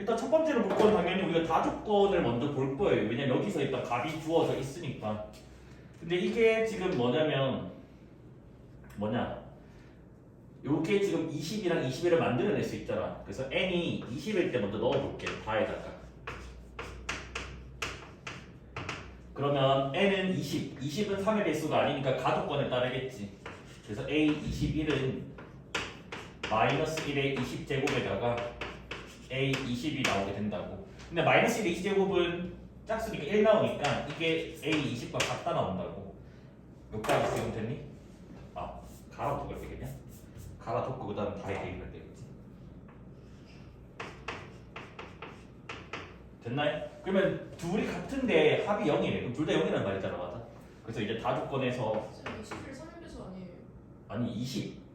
일단 첫 번째로 볼 건 당연히 우리가 다조건을 먼저 볼 거예요. 왜냐면 여기서 일단 값이 주어져 있으니까. 근데 이게 지금 뭐냐면 요게 지금 20이랑 21을 만들어낼 수 있잖아. 그래서 n이 20일 때 먼저 넣어볼게. 다에다가. 그러면 n은 20. 20은 3의 배수가 아니니까 가조건에 따르겠지. 그래서 a21은 마이너스 1의 20제곱에다가 a20이 나오게 된다고. 근데 마이너스 1의 20제곱은 짝수니까 1 나오니까 이게 a20과 같다 나온다고. 여기까지 지금 됐니? 아, 갈아두고 되겠냐? 갈아두고 그 다음 다에 대입할 되겠지. 됐나요? 그러면 둘이 같은데 합이 0이래. 그럼 둘 다 0이라는 말이잖아, 맞아? 그래서 이제 다조건에서 21 3의 배수 아니에요? 아니 20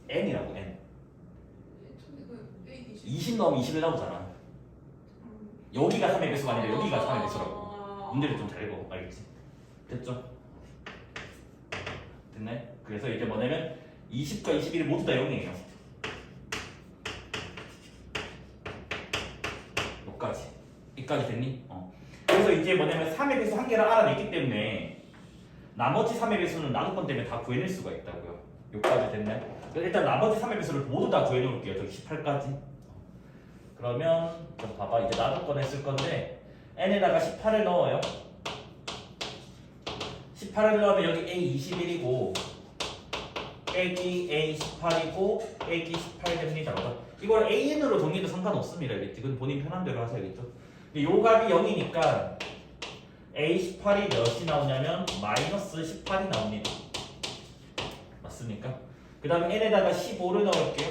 n이라고 n 근데 그 A 20. 20 넣으면 21 나오잖아. 여기가 3의 배수가 아니라 여기가 3의 배수라고. 문제를 좀 잘 읽어. 알겠지? 됐죠? 됐네? 그래서 이제 뭐냐면 20과 21이 모두 다 0이에요. 여기까지 됐니? 그래서 이제 뭐냐면 3의 배수 한 개를 알아냈기 때문에 나머지 3의 배수는 나눗건 때문에 다 구해낼 수가 있다고요. 여기까지 됐네? 일단 나머지 3의 배수를 모두 다 구해놓을게요. 저기 18까지. 그러면 좀 봐봐. 이제 나눗건에 쓸 건데 n에다가 18을 넣어요. 18을 넣으면 여기 a21이고 빼기 a18이고 빼기 18 됩니다. 이걸 an으로 정리해도 상관없습니다. 이건 본인 편한 대로 하셔야겠죠. 요 값이 0이니까 a18이 몇이 나오냐면 마이너스 18이 나옵니다. 맞습니까? 그 다음에 n에다가 15를 넣을게요.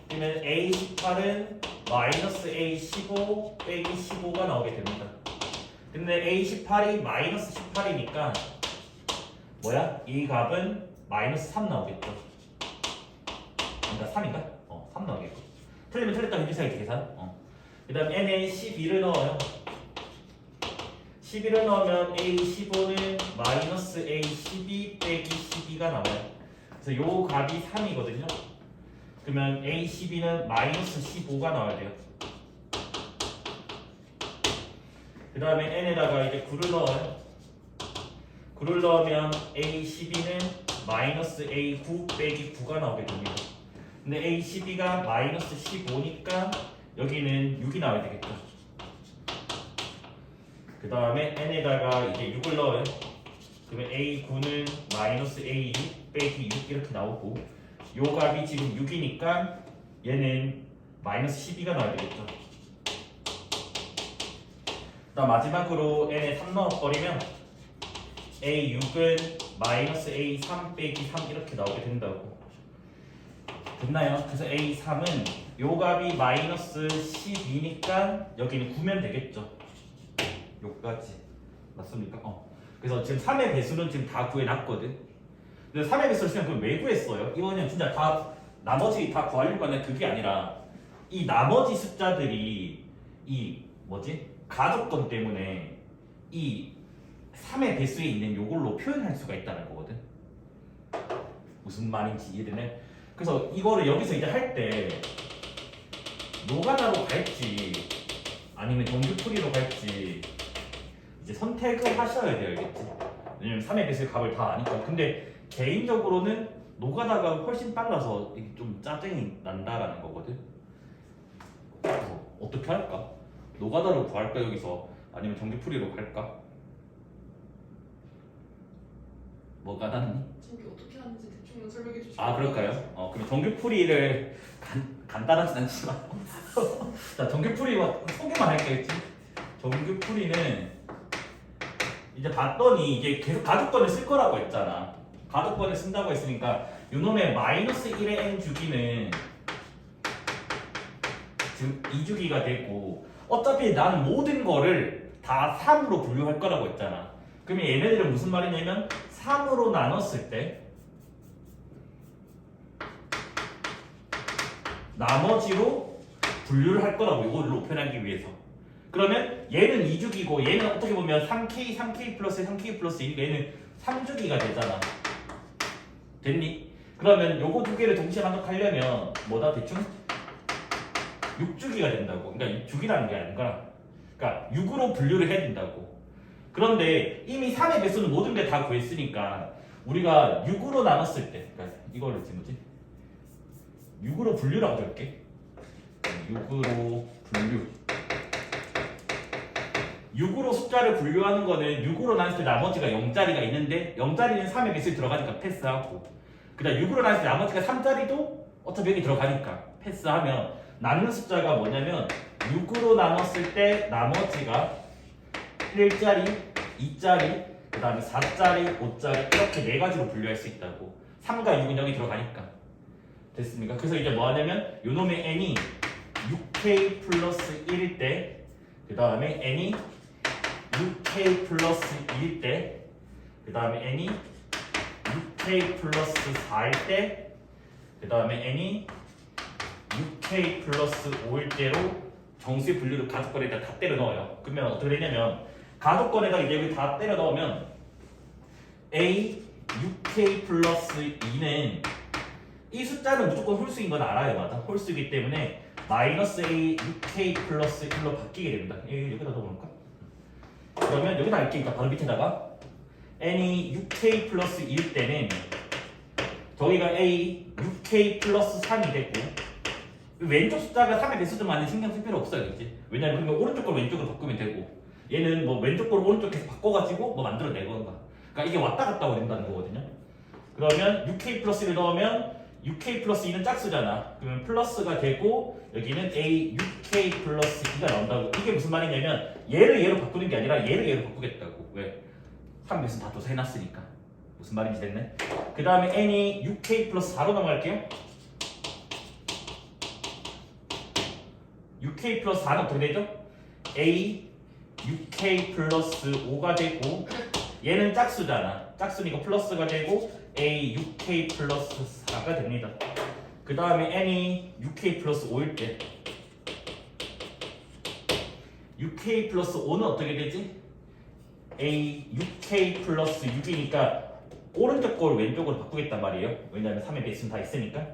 그러면 a18은 마이너스 a15 빼기 15가 나오게 됩니다. 근데 a18이 마이너스 18이니까 이 값은 마이너스 3 나오겠죠. 그러니까 3인가? 3 나오겠고. 틀리면 틀렸다고 해주셔야지 계산. 그 다음 n에 12를 넣어요. 11을 넣으면 a15는 마이너스 a12 빼기 12가 나와요. 그래서 요 값이 3이거든요. 그러면 a12는 마이너스 15가 나와야 돼요. 그 다음에 n에다가 이제 9를 넣어요. 9를 넣으면 a12는 마이너스 a9 빼기 9가 나오게 됩니다. 근데 a12가 마이너스 15니까 여기는 6이 나와야 되겠죠. 그 다음에 n에다가 이제 6을 넣어요. 그러면 a9는 마이너스 a6 빼기 6 이렇게 나오고 요 값이 지금 6이니까 얘는 마이너스 12가 나와야 되겠죠. 그다음 마지막으로 n에 3 넣어버리면 a6은 마이너스 a3 빼기 3 이렇게 나오게 된다고. 됐나요? 그래서 a3은 요 값이 마이너스 12니까 여기는 9면 되겠죠. 요까지 맞습니까? 그래서 지금 3의 배수는 지금 다 구해놨거든. 근데 3의 배수를 그냥 그럼 왜 구했어요? 이거는 진짜 다 나머지 다 구하려고 하는 그게 아니라 이 나머지 숫자들이 이 가족권 때문에 이 3의 배수에 있는 요걸로 표현할 수가 있다는 거거든. 무슨 말인지 이해되네? 그래서 이거를 여기서 이제 할 때 노가다로 갈지 아니면 정규풀이로 갈지 이제 선택을 하셔야 돼요. 알겠지? 왜냐면 3의 배수의 값을 다 아니까. 근데 개인적으로는 노가다가 훨씬 빨라서 이게 좀 짜증이 난다라는 거거든. 그래서 어떻게 할까? 노가다로 구할까 여기서? 아니면 정규풀이로 갈까? 뭐가 낫니? 저기 어떻게 하는지 대충 설명해 주시면. 아 그럴까요? 그럼 정규풀이를 간단하진 않지만 자 정규풀이 소개만 할게요. 정규풀이는 이제 봤더니 이게 계속 가족권을 쓸 거라고 했잖아. 가족권을 쓴다고 했으니까 요놈의 마이너스 1의 n 주기는 지금 2주기가 되고 어차피 나는 모든 거를 다 3으로 분류할 거라고 했잖아. 그러면 얘네들은 무슨 말이냐면 3으로 나눴을 때 나머지로 분류를 할 거라고 이걸로 표현하기 위해서. 그러면 얘는 2주기고 얘는 어떻게 보면 3k, 3k 플러스 3k 플러스 1, 얘는 3주기가 되잖아. 됐니? 그러면 요거 두 개를 동시에 만족하려면 뭐다 대충? 6주기가 된다고. 그러니까 주기라는 게 아니라 그러니까 6으로 분류를 해야 된다고. 그런데 이미 3의 배수는 모든 게 다 구했으니까 우리가 6으로 나눴을 때 그러니까 이거를 지금 뭐지? 6으로 분류라고 할게. 6으로 분류. 6으로 숫자를 분류하는 거는 6으로 나눴을 때 나머지가 0자리가 있는데 0자리는 3의 배수에 들어가니까 패스하고 그다음 6으로 나눴을 때 나머지가 3자리도 어차피 여기 들어가니까 패스하면 나누는 숫자가 뭐냐면 6으로 나눴을 때 나머지가 1자리, 2자리, 그 다음에 4자리, 5자리 이렇게 네 가지로 분류할 수 있다고. 3과 6은 여기 들어가니까 됐습니까? 그래서 이제 뭐 하냐면 요놈의 n이 6k 플러스 1일 때 그 다음에 n이 6k 플러스 2일 때 그 다음에 n이 6k 플러스 4일 때 그 다음에 n이 6k 플러스 5일 때로 정수의 분류를 가족권에다 다 때려 넣어요. 그러면 어떻게 되냐면 가족권에다 이제 여기 다 때려 넣으면 a 6k 플러스 2는 이 숫자는 무조건 홀수인 건 알아요. 맞아? 홀수이기 때문에 마이너스 a 6k 플러스 1로 바뀌게 됩니다. 여기다 넣어볼까? 그러면 여기다 할게니까 바로 밑에다가 n이 6k 플러스 2일 때는 저희가 a 6k 플러스 3이 되고 왼쪽 숫자가 3의 배수들만 신경 쓸 필요 없어요. 그치? 왜냐면 그러면 오른쪽 걸 왼쪽으로 바꾸면 되고 얘는 뭐 왼쪽 걸 오른쪽에서 바꿔가지고 뭐 만들어내건가. 그러니까 이게 왔다 갔다 된다는 거거든요. 그러면 6k 플러스 1을 넣으면 6k 플러스 2는 짝수잖아. 그러면 플러스가 되고 여기는 a 6k 플러스 2가 나온다고. 이게 무슨 말이냐면 얘를 얘로 바꾸는 게 아니라 얘를 얘로 바꾸겠다고. 왜? 3배수 다 둬서 해놨으니까. 무슨 말인지 됐네. 그 다음에 n이 6k 플러스 4로 넘어갈게요. 6k 플러스 4는 어떻게 되죠? a 6k 플러스 5가 되고 얘는 짝수잖아. 짝수니까 플러스가 되고 a 6k 플러스 4가 됩니다. 그 다음에 n이 6k 플러스 5일 때 6k 플러스 5는 어떻게 되지? a 6k 플러스 6이니까 오른쪽 거를 왼쪽으로 바꾸겠단 말이에요. 왜냐하면 3의 배수는 다 있으니까.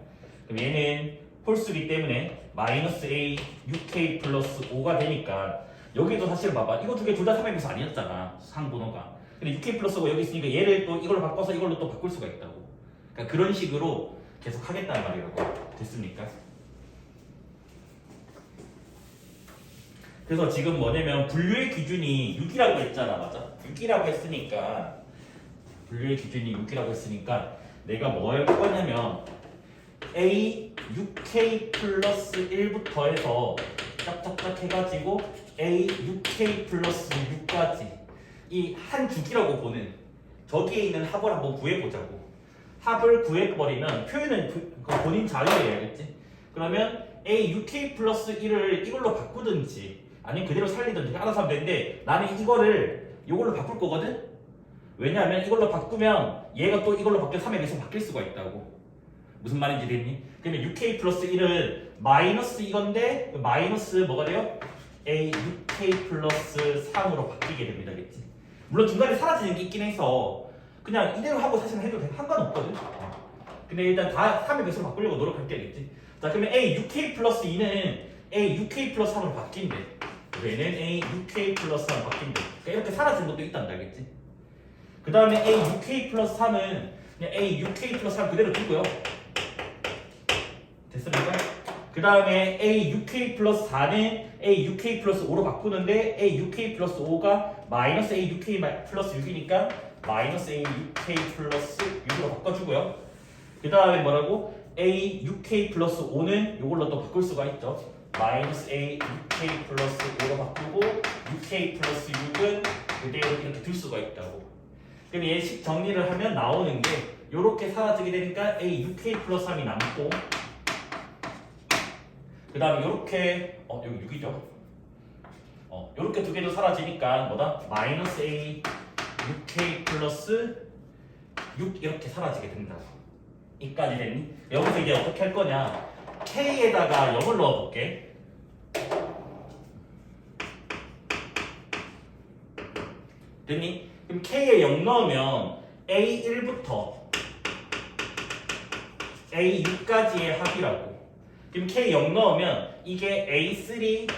그럼 얘는 홀수기 때문에 마이너스 a 6k 플러스 5가 되니까 여기도 사실 봐봐. 이거 두 개 둘 다 3의 배수 아니었잖아. 상번호가. 근데 6k 플러스가 여기 있으니까 얘를 또 이걸로 바꿔서 이걸로 또 바꿀 수가 있다고. 그러니까 그런 식으로 계속 하겠다는 말이라고. 됐습니까? 그래서 지금 뭐냐면 분류의 기준이 6이라고 했잖아. 맞아? 6이라고 했으니까 분류의 기준이 6이라고 했으니까 내가 뭐 할 거냐면 a 6k 플러스 1부터 해서 짝짝짝 해가지고 a 6k 플러스 6까지 이 한 주기라고 보는 저기에 있는 합을 한번 구해보자고. 합을 구해버리면 표현은 본인 자유에 해야겠지. 그러면 a 6k 플러스 1을 이걸로 바꾸든지 아니면 그대로 살리든지 알아서 하면 되는데 나는 이거를 이걸로 바꿀 거거든. 왜냐하면 이걸로 바꾸면 얘가 또 이걸로 바뀌어 3의 배수 바뀔 수가 있다고. 무슨 말인지 됐니? 그러면 6k 플러스 1은 마이너스 이건데 마이너스 뭐가 돼요? a 6k 플러스 3으로 바뀌게 됩니다. 그치? 물론 중간에 사라지는 게 있긴 해서 그냥 이대로 하고 사실 해도 상관없거든. 근데 일단 다 3의 배수로 바꾸려고 노력할 게 있겠지. 자 그러면 a 6k 플러스 2는 a 6k 플러스 3으로 바뀐대. 얘는 a 6k 플러스 3으로 바뀐대. 그러니까 이렇게 사라지는 것도 있단다. 알겠지? 그 다음에 a 6k 플러스 3은 그냥 a 6k 플러스 3 그대로 두고요. 됐습니까? 그 다음에 a 6k 플러스 4는 a 6k 플러스 5로 바꾸는데 a 6k 플러스 5가 마이너스 a 6k 플러스 6이니까 마이너스 a 6k 플러스 6으로 바꿔주고요. 그 다음에 뭐라고? a 6k 플러스 5는 이걸로 또 바꿀 수가 있죠. 마이너스 a 6k 플러스 5로 바꾸고 6k 플러스 6은 그대로 이렇게 둘 수가 있다고. 그럼 얘식 정리를 하면 나오는 게 이렇게 사라지게 되니까 a 6k 플러스 3이 남고 그 다음에 이렇게 여기 6이죠. 이렇게 두 개도 사라지니까 뭐다? 마이너스 a 6k 플러스 6 이렇게 사라지게 된다고. 이까지 됐니? 여기서 이제 어떻게 할 거냐? k에다가 0을 넣어볼게. 됐니? 그럼 k에 0 넣으면 a1부터 a6까지의 합이라고. 그럼 K 0 넣으면 이게 A3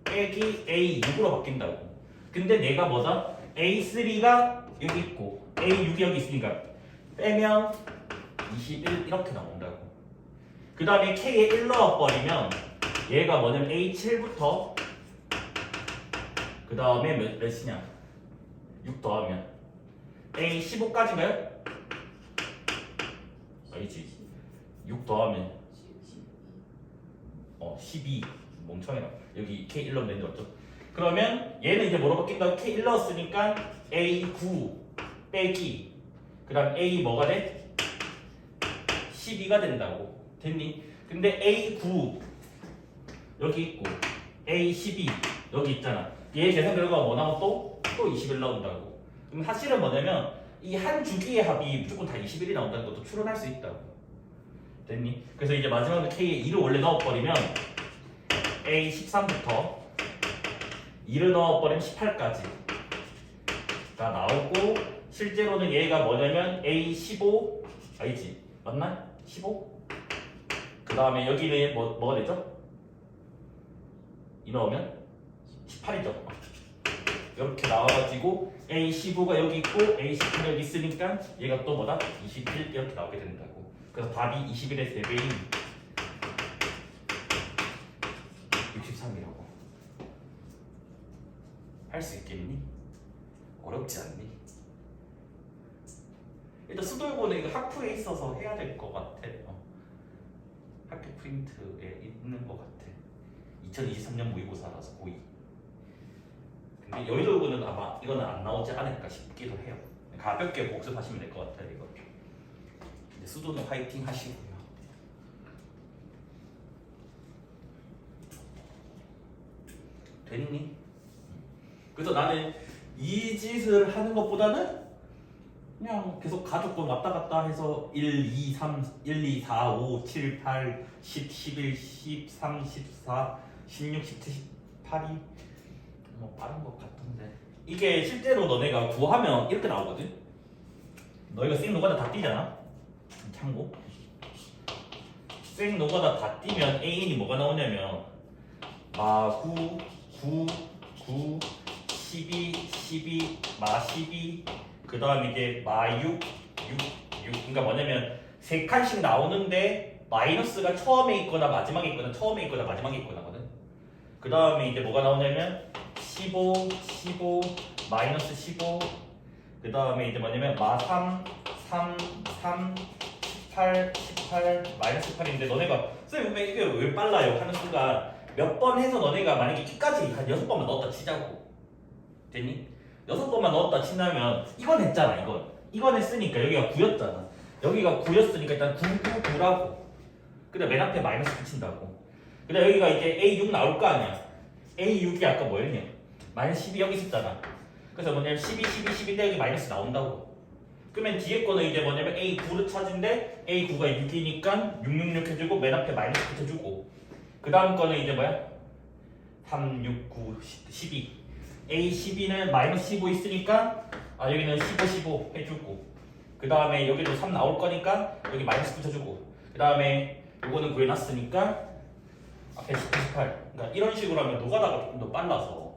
빼기 A6으로 바뀐다고. 근데 내가 뭐다? A3가 여기 있고 A6이 여기 있으니까 빼면 21 이렇게 나온다고. 그 다음에 K에 1 넣어버리면 얘가 뭐냐면 A7부터 그 다음에 몇이냐? 6 더하면 A15까지인가요? 아니지. 6 더하면 12 멍청이라 여기 K1 넣으면 되는 거 맞죠? 그러면 얘는 이제 뭐로 바뀐다고? K1 넣었으니까 A9 빼기 그 다음 A 뭐가 돼? 12가 된다고. 됐니? 근데 A9 여기 있고 A12 여기 있잖아. 얘 계산 결과가 뭐 나오고 또 21 나온다고. 그럼 사실은 뭐냐면 이 한 주기의 합이 무조건 다 21이 나온다는 것도 추론할 수 있다고. 됐니? 그래서 이제 마지막으로 K에 2를 원래 넣어버리면 A13부터 2를 넣어버리면 18까지 가 나오고 실제로는 얘가 뭐냐면 A15 아니지 맞나? 15? 그 다음에 여기는 뭐가 되죠? 2 넣으면 18이죠. 이렇게 나와가지고 A15가 여기 있고 A18이 여기 있으니까 얘가 또 뭐다? 21 이렇게 나오게 된다고. 그래서 답이 21의 3배인 63이라고. 할 수 있겠니? 어렵지 않니? 일단 수돌고는 이거 학부에 있어서 해야 될 것 같아. 학교 프린트에 있는 것 같아. 2023년 모의고사라서 고2. 근데 여의도고는 아마 이거는 안 나오지 않을까 싶기도 해요. 가볍게 복습하시면 될 것 같아요. 이거. 근데 수도는 화이팅 하시고요. 됐니? 그래서 나는 이 짓을 하는 것보다는 그냥 계속 가족권 왔다 갔다 해서 1, 2, 3, 1, 2, 4, 5, 7, 8, 10, 11, 13, 14, 16, 17, 18이 뭐 빠른 것 같은데 이게 실제로 너네가 구하면 이렇게 나오거든? 너희가 생 노가다 다 띄잖아? 참고 생 노가다 다 띄면 AN이 뭐가 나오냐면 마 9, 9, 9, 12, 12, 마 12 그 다음에 이제 마 6, 6, 6 그러니까 뭐냐면 3칸씩 나오는데 마이너스가 처음에 있거나 마지막에 있거나 처음에 있거나 마지막에 있거나 하거든. 그 다음에 이제 뭐가 나오냐면 15, 15, 마이너스 15 그 다음에 이제 뭐냐면 마 3, 3, 3, 18, 18, 마이너스 18인데 너네가 쌤 이게 왜 빨라요? 하는 순간 몇 번 해서 너네가 만약에 키까지 한 6번만 넣었다 치자고. 됐니? 6번만 넣었다 친다면 이건 했잖아. 이건 했으니까 여기가 9였잖아. 여기가 9였으니까 일단 9, 9, 9라고. 근데 맨 앞에 마이너스 붙인다고. 근데 여기가 이제 A6 나올 거 아니야. A6이 아까 뭐였냐? 마이너스 12 여기 있었잖아. 그래서 뭐냐면 12, 12, 12인데 여기 마이너스 나온다고. 그러면 뒤에 거는 이제 뭐냐면 A9를 찾은데 A9가 6이니까 666 해주고 맨 앞에 마이너스 붙여주고 그 다음 거는 이제 뭐야? 3, 6, 9, 12 A12는 마이너스 15 있으니까 여기는 15, 15 해주고 그 다음에 여기도 3 나올 거니까 여기 마이너스 붙여주고 그 다음에 요거는 구해놨으니까 앞에 18, 18 그러니까 이런 식으로 하면 노가다가 조금 더 빨라서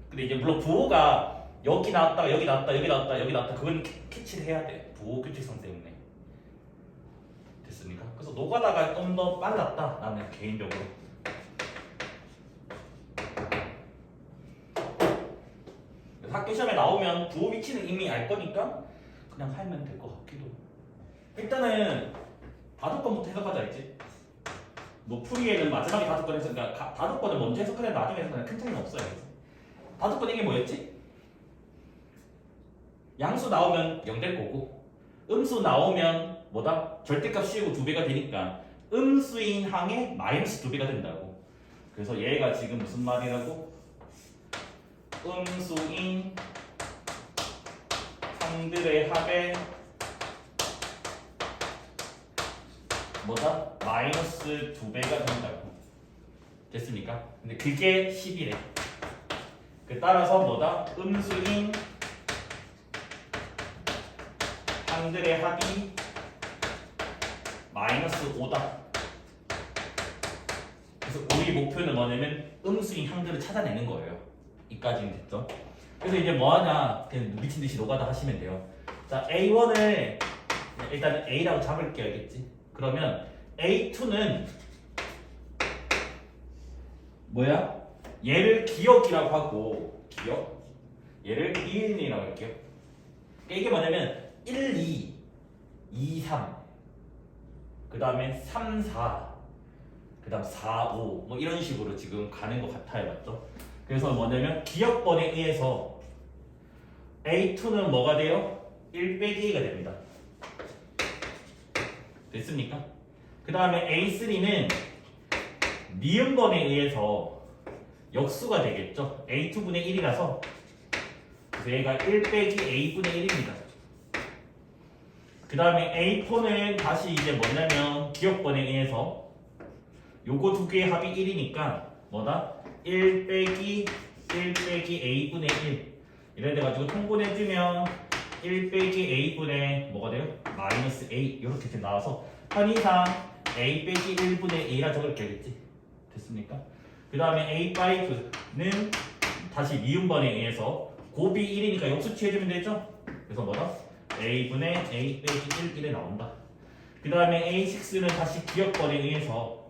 근데 이제 물론 부호가 여기 나왔다가 여기 나왔다 여기 나왔다 여기 나왔다 그건 캐치를 해야 돼. 부호 규칙성 때문에. 됐습니까? 그래서 노가다가 좀 더 빨랐다 나는 개인적으로. 학교 시험에 나오면 부호 위치는 이미 알 거니까 그냥 하면 될 것 같기도. 일단은 다도권부터 해석하자 알지? 뭐 풀이에는 마지막에 다도권 해석, 그러니까 다도권을 먼저 해석하냐 나중에 해석하냐 큰 차이는 없어요. 다도권 이게 뭐였지? 양수 나오면 0 될 거고 음수 나오면 뭐다? 절대값 씌우고 2배가 되니까 음수인 항에 마이너스 2배가 된다고. 그래서 얘가 지금 무슨 말이라고? 음수인 항들의 합에 뭐다? 마이너스 2배가 된다고. 됐습니까? 근데 그게 10이래. 따라서 뭐다? 음수인 항들의 합이 마이너스 5다. 그래서 우리 목표는 뭐냐면 음수인 항들을 찾아내는 거예요. 이까지는 됐죠? 그래서 이제 뭐하냐 그냥 미친 듯이 노가다 하시면 돼요. 자, A1을 일단 A라고 잡을게요. 알겠지? 그러면 A2는 뭐야? 얘를 기억이라고 하고 기억? 얘를 1이라고 할게요. 그러니까 이게 뭐냐면 1, 2, 2, 3 그 다음에 3, 4 그 다음 4, 5 뭐 이런 식으로 지금 가는 것 같아요. 맞죠? 그래서 뭐냐면 기억번에 의해서 A2는 뭐가 돼요? 1 빼기 2가 됩니다. 됐습니까? 그 다음에 A3는 니은번에 의해서 역수가 되겠죠. A2분의 1이라서 그래서 얘가 1 빼기 A분의 1입니다. 그 다음에 A4는 다시 이제 뭐냐면 기억번에 의해서 요거 두 개의 합이 1이니까 뭐다? 1 빼기 A분의 1 이래 돼가지고 통분해주면 1 빼기 A분의 뭐가 돼요? 마이너스 A 이렇게 나와서 편의상 A 빼기 1분의 A라 적을게 되겠지? 됐습니까? 그 다음에 A5는 다시 미음번에 의해서 곱이 1이니까 역수 취해주면 되죠? 그래서 뭐다? A분의 A 빼기 1에 나온다. 그 다음에 A6는 다시 기억번에 의해서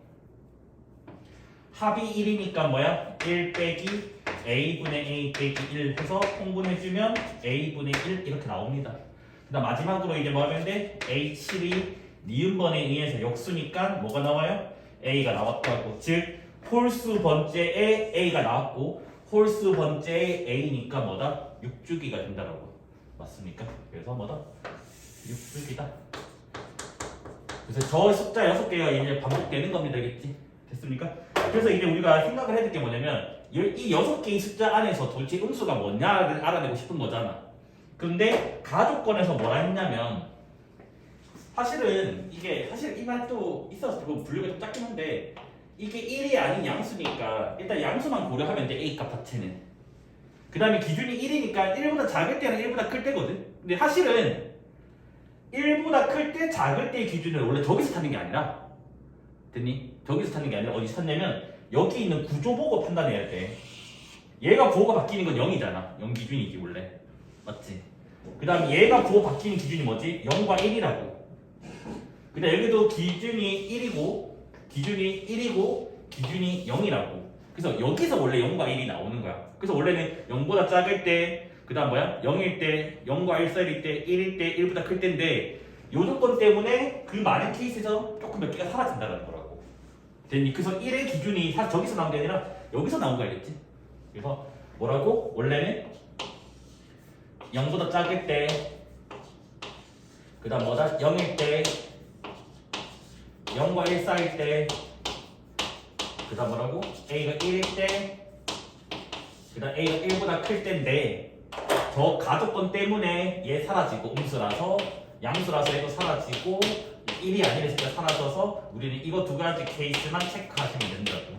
합이 1이니까 뭐야? 1 빼기 A분의 A 빼기 1 해서 통분해주면 A분의 1 이렇게 나옵니다. 그 다음 마지막으로 이제 뭐 하면 돼? A7이 니은번에 의해서 역수니까 뭐가 나와요? A가 나왔다고. 즉 홀수 번째에 A가 나왔고 홀수 번째에 A니까 뭐다? 6주기가 된다라고. 맞습니까? 그래서 뭐다? 6주기다. 그래서 저 숫자 6개가 이제 반복되는 겁니다. 알겠지? 됐습니까? 그래서 이제 우리가 생각을 해야 될 게 뭐냐면 이 6개의 숫자 안에서 도대체 음수가 뭐냐를 알아내고 싶은 거잖아. 그런데 가족권에서 뭐라 했냐면 사실은 이게 사실 이 말도 있어서 그 분류가 좀 작긴 한데 이게 1이 아닌 양수니까 일단 양수만 고려하면 돼. A값 자체는. 그 다음에 기준이 1이니까 1보다 작을 때는 1보다 클 때거든. 근데 사실은 1보다 클 때 작을 때의 기준을 원래 저기서 찾는 게 아니라 됐니? 저기서 찾는 게 아니라 어디서 찾냐면 여기 있는 구조 보고 판단해야 돼. 얘가 부호가 바뀌는 건 0이잖아. 0 기준이지 원래. 맞지? 그 다음 얘가 부호 바뀌는 기준이 뭐지? 0과 1이라고. 그 다음 여기도 기준이 1이고 기준이 1이고 기준이 0이라고. 그래서 여기서 원래 0과 1이 나오는 거야. 그래서 원래는 0보다 작을 때 그 다음 뭐야? 0일 때 0과 1 사이일 때 1일 때 1보다 클 때인데 요 조건 때문에 그 많은 케이스에서 조금 몇 개가 사라진다는 거라고. 됐니? 그래서 1의 기준이 사실 저기서 나온 게 아니라 여기서 나온 거 알겠지? 그래서 뭐라고? 원래는 0보다 작을 때 그 다음 뭐다? 0일 때 0과 1 사이일 때 그 다음 뭐라고? A가 1일 때 그 다음 A가 1보다 클 때인데 저 가족권 때문에 얘 사라지고 음수라서 양수라서 얘도 사라지고 1이 아니랬으니까 사라져서 우리는 이거 두 가지 케이스만 체크하시면 된다고.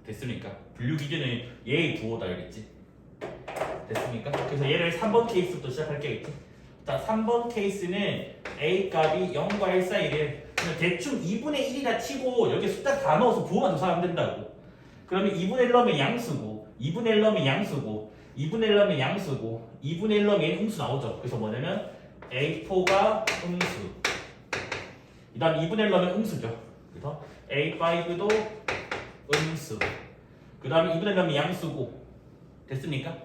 됐습니까? 분류 기준은 얘의 부호다 알겠지? 됐습니까? 그래서 얘를 3번 케이스부터 시작할게겠지? 자, 3번 케이스는 A 값이 0과 1 사이를 그냥 대충 2분의 1이라 치고 여기 숫자 다 넣어서 부호만 조사하면 된다고. 그러면 2분의 1 넣으면 양수고 2분의 1 넣으면 양수고 2분의 1 넣으면 양수고 2분의 1 넣으면 음수 나오죠. 그래서 뭐냐면 A4가 음수 그 다음 2분의 1 넣으면 음수죠. 그래서 A5도 음수 그 다음에 2분의 1 넣으면 양수고. 됐습니까?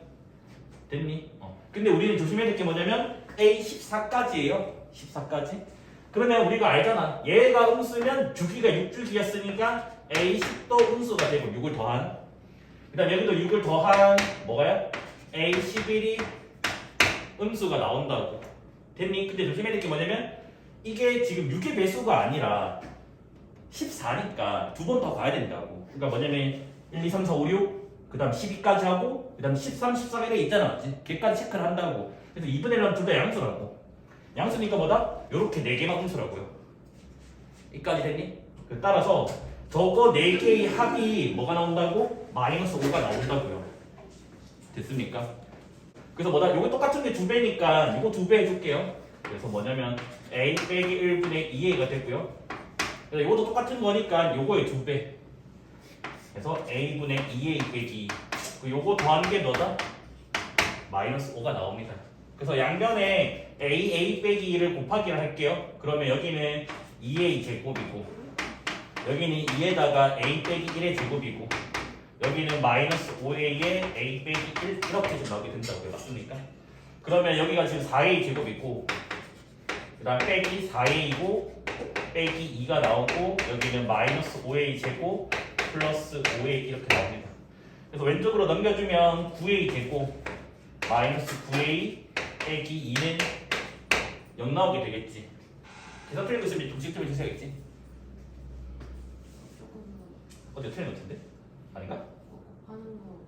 됐니? 근데 우리는 조심해야 될 게 뭐냐면 A14까지예요. 14까지. 그러면 우리가 알잖아. 얘가 음수면 주기가 6주기였으니까 A10도 음수가 되고 6을 더한 그 다음 여기도 6을 더한 뭐가요? A11이 음수가 나온다고. 됐니? 근데 조심해야 될 게 뭐냐면 이게 지금 6의 배수가 아니라 14니까 두 번 더 가야 된다고. 그러니까 뭐냐면 1, 2, 3, 4, 5, 6 그 다음 12까지 하고 그 다음 13, 14, 1에 있잖아. 맞지? 걔까지 체크를 한다고. 그래서 2분의 1은 둘 다 양수라고. 양수니까 뭐다? 요렇게 4개만 음수라고요. 이까지 됐니? 따라서 저거 4개의 합이 뭐가 나온다고? 마이너스 5가 나온다고요. 됐습니까? 그래서 뭐다? 요거 똑같은 게 2배니까 이거 2배 해줄게요. 그래서 뭐냐면 A 빼기 1분의 2a가 되고요. 그래서 이것도 똑같은 거니까 요거의 2배. 그래서 a분의 2a 빼기 요거 더한 게 뭐다? 마이너스 5가 나옵니다. 그래서 양변에 a 빼기 2를 곱하기를 할게요. 그러면 여기는 2a 제곱이고 여기는 2에다가 a 빼기 1의 제곱이고 여기는 마이너스 5a에 a 빼기 1 이렇게 좀 나오게 된다고요. 맞습니까? 그러면 여기가 지금 4a 제곱이고 그 다음 빼기 4a이고 빼기 2가 나오고 여기는 마이너스 5a 제곱 플러스 5a 이렇게 나옵니다. 그래서 왼쪽으로 넘겨주면 9a 제곱 마이너스 9a 빼기 2는 0 나오게 되겠지. 계산 틀린 거 있으면 동식 좀 해주셔야겠지. 조금 어디 틀린 거 같은데? 아닌가? 하는 거.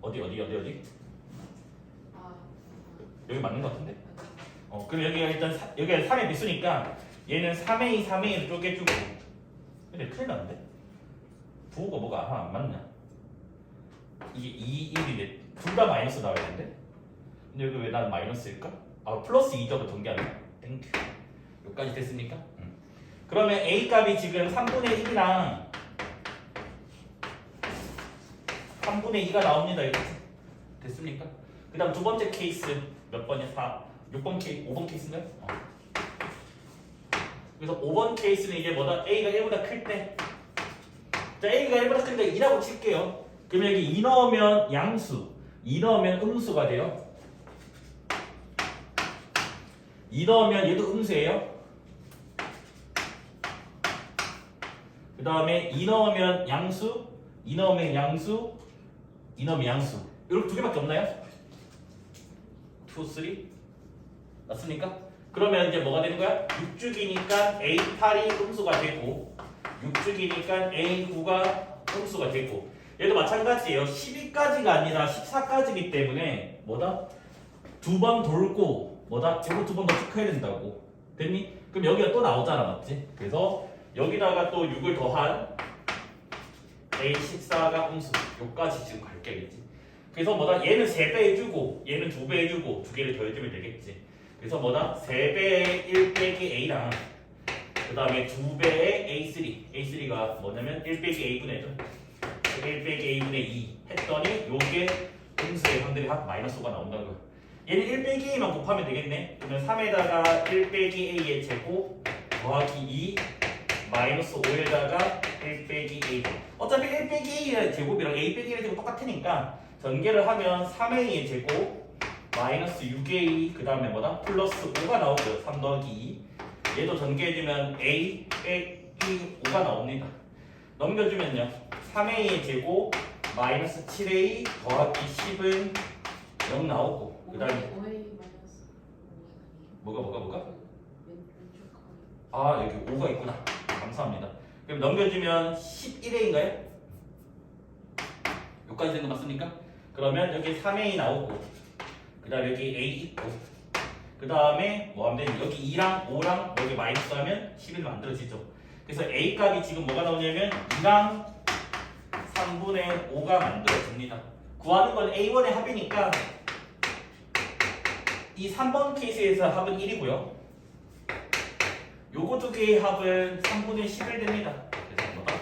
어디? 아, 여기 맞는 거 같은데? 맞아. 그럼 여기가 일단 여기가 3의 배수니까 얘는 3a, 3a를 쪼개주고 근데 큰일 났는데? 부호가 뭐가 하나 안 맞냐? 이게 2, 1인데 둘 다 마이너스 나와야 되는데? 근데 여기 왜 난 마이너스일까? 아 플러스 2적을 전개하네. 땡큐. 여기까지 됐습니까? 그러면 a 값이 지금 3분의 1이랑 3분의 2가 나옵니다. 이렇게 됐습니까? 그 다음 두 번째 케이스 몇 번이야? 6번 케이스, 5번 케이스인가요? 그래서 5번 케이스는 이제 뭐다? a가 1보다 클 때. 자, a가 1보다 클 때 2라고 칠게요. 그럼 여기 2 넣으면 양수, 2 넣으면 음수가 돼요. 2 넣으면 얘도 음수예요. 그 다음에 2 넣으면 양수, 2 넣으면 양수, 2 넣으면 양수. 이렇게 두 개밖에 없나요? 2, 3? 맞습니까? 그러면 이제 뭐가 되는 거야? 6주기니까 A8이 음수가 되고 6주기니까 A9가 음수가 되고 얘도 마찬가지예요. 12까지가 아니라 14까지이기 때문에 뭐다? 두 번 돌고 뭐다? 이거 두 번 더 체크해야 된다고. 됐니? 그럼 여기가 또 나오잖아. 맞지? 그래서 여기다가 또 6을 더한 A14가 음수 요까지 지금 갈게겠지. 그래서 뭐다? 얘는 3배 해주고 얘는 2배 해주고 두 개를 더해주면 되겠지. 그래서 뭐다? 3배의 1 빼기 A랑 그 다음에 2배의 A3 A3가 뭐냐면 1 빼기 A분의 1 빼기 A분의 2 했더니 요게 음수의 상들이 마이너스 5가 나온다고요. 얘는 1 빼기 A만 곱하면 되겠네. 그러면 3에다가 1 빼기 A의 제곱 더하기 2 마이너스 5에다가 1 빼기 A. 어차피 1 빼기 A의 제곱이랑 A 빼기 A의 제곱 똑같으니까 전개를 하면 3A의 제곱 마이너스 6A 그 다음에 뭐다? 플러스 5가 나오고요. 3 더하기 2. 얘도 전개해주면 A 빼기 5가 나옵니다. 넘겨주면요. 3A의 제곱 마이너스 7A 더하기 10은 0 나오고 그 다음에 5A 마이너스 뭐가? 왼쪽 거. 아 여기 5가 있구나. 감사합니다. 그럼 넘겨주면 11A인가요? 여기까지 된 거 맞습니까? 그러면 여기 3A 나오고 그 다음에 여기 A 있고 그 다음에 뭐 하면 되니? 여기 2랑 5랑 여기 마이너스 하면 11 만들어지죠. 그래서 A 값이 지금 뭐가 나오냐면 2랑 3분의 5가 만들어집니다. 구하는 건 A1의 합이니까 이 3번 케이스에서 합은 1이고요. 요거 두 개의 합은 3분의 11 됩니다. 그래서 뭐가?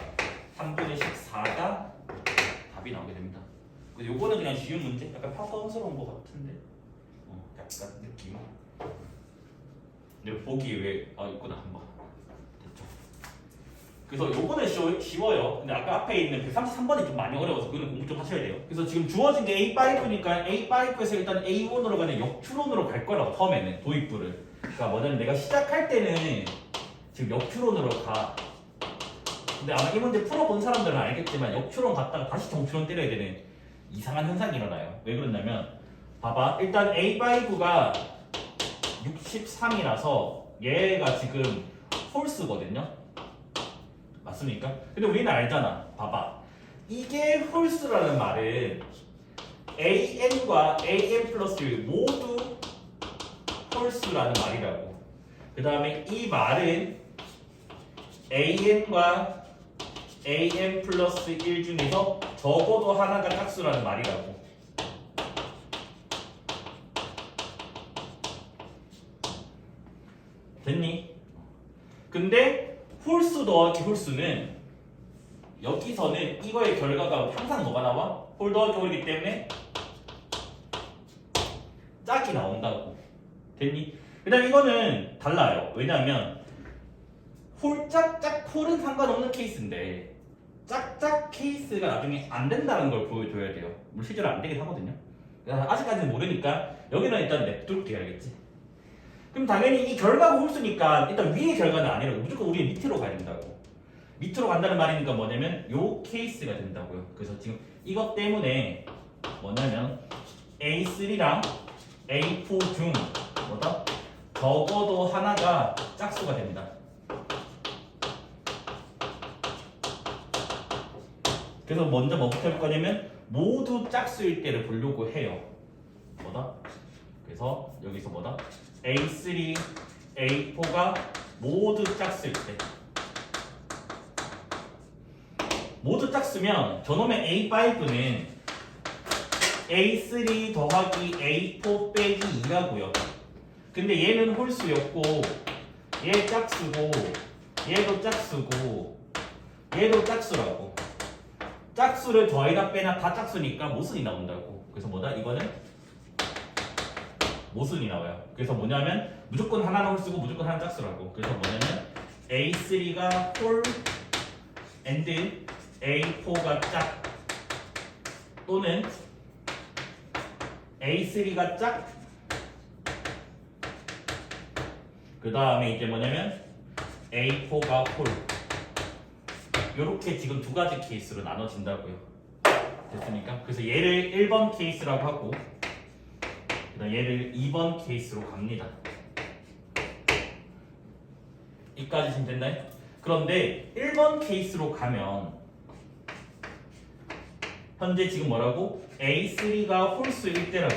3분의 14가 답이 나오게 됩니다. 근데 요거는 그냥 쉬운 문제? 약간 평가스러운 것 같은데 약간 느낌. 근데 보기 왜 있구나 한번 됐죠. 그래서 요거는 쉬워요. 근데 아까 앞에 있는 133번이 좀 많이 어려워서 그거는 공부 좀 하셔야 돼요. 그래서 지금 주어진 게 A5니까 A5에서 일단 A1으로 가는 역추론으로 갈 거라고 처음에는 도입부를. 그러니까 뭐냐면 내가 시작할 때는 지금 역추론으로 가. 근데 아마 이 문제 풀어본 사람들은 알겠지만 역추론 갔다가 다시 정추론 때려야 되는 이상한 현상이 일어나요. 왜 그러냐면 봐봐. 일단 A5가 63이라서 얘가 지금 홀수거든요. 맞습니까? 근데 우리는 알잖아. 봐봐. 이게 홀수라는 말은 AN과 AN 플러스 모두 홀수라는 말이라고. 그 다음에 이 말은 AN과 AN 플러스 1 중에서 적어도 하나가 짝수라는 말이라고. 됐니? 근데 홀수 더하기 홀수는 여기서는 이거의 결과가 항상 뭐가 나와? 홀 더하기 홀이기 때문에 짝이 나온다고. 됐니? 그 다음에 이거는 달라요. 왜냐하면 홀짝짝 홀은 상관없는 케이스인데 짝짝 케이스가 나중에 안 된다는 걸 보여줘야 돼요. 물론 실제로 안 되긴 하거든요. 아직까지는 모르니까 여기는 일단 냅둘게. 알겠지? 그럼 당연히 이 결과가 홀수니까 일단 위의 결과는 아니라고. 무조건 우리 밑으로 가야 된다고. 밑으로 간다는 말이니까 뭐냐면 요 케이스가 된다고요. 그래서 지금 이것 때문에 뭐냐면 A3랑 A4 중 뭐다? 적어도 하나가 짝수가 됩니다. 그래서 먼저 뭐부터 해볼 거냐면 모두 짝수일 때를 보려고 해요. 뭐다? 그래서 여기서 뭐다? A3, A4가 모두 짝수일 때. 모두 짝수면 저놈의 A5는 A3 더하기 A4 빼기 2라고요. 근데 얘는 홀수였고 얘 짝수고 얘도 짝수고 얘도 짝수라고. 짝수를 더해다 빼나 다 짝수니까 모순이 나온다고. 그래서 뭐다? 이거는 모순이 나와요. 그래서 뭐냐면 무조건 하나는 홀수고 무조건 하나는 짝수라고. 그래서 뭐냐면 A3가 홀 and A4가 짝 또는 A3가 짝 그 다음에 이제 뭐냐면 A4가 홀. 요렇게 지금 두 가지 케이스로 나눠진다고요. 됐습니까? 그래서 얘를 1번 케이스라고 하고 그다음 얘를 2번 케이스로 갑니다. 이까지 지금 됐나요? 그런데 1번 케이스로 가면 현재 지금 뭐라고? A3가 홀수일 때라고.